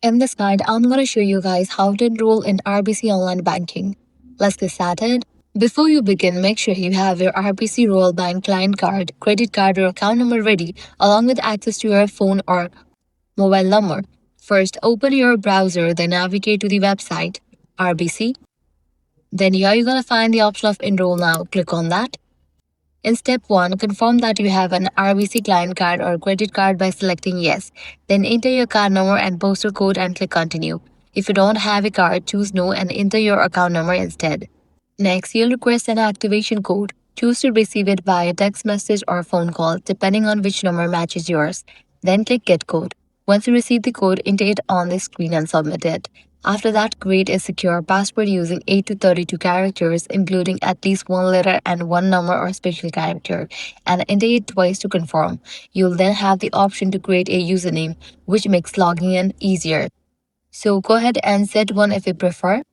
In this guide, I'm going to show you guys how to enroll in RBC Online Banking. Let's get started. Before you begin, make sure you have your RBC Royal Bank client card, credit card, or account number ready, along with access to your phone or mobile number. First, open your browser, then navigate to the website RBC. Then here you're going to find the option of Enroll Now. Click on that. In step 1, confirm that you have an RBC client card or credit card by selecting yes. Then enter your card number and postal code and click continue. If you don't have a card, choose no and enter your account number instead. Next, you'll request an activation code. Choose to receive it via text message or phone call, depending on which number matches yours. Then click Get Code. Once you receive the code, enter it on the screen and submit it. After that, create a secure password using 8 to 32 characters, including at least one letter and one number or special character, and enter it twice to confirm. You'll then have the option to create a username, which makes logging in easier. So go ahead and set one if you prefer.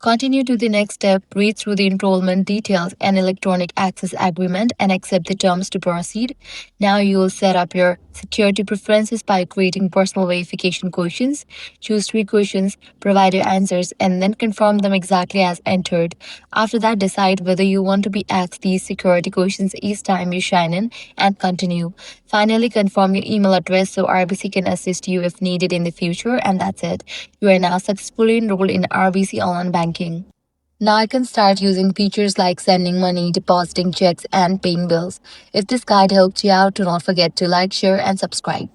Continue to the next step, read through the enrollment details and electronic access agreement and accept the terms to proceed. Now you will set up your security preferences by creating personal verification questions. Choose 3 questions, provide your answers, and then confirm them exactly as entered. After that, decide whether you want to be asked these security questions each time you sign in and continue. Finally, confirm your email address so RBC can assist you if needed in the future, and that's it. You are now successfully enrolled in RBC Online Banking. Now I can start using features like sending money, depositing checks, and paying bills. If this guide helped you out, do not forget to like, share, and subscribe.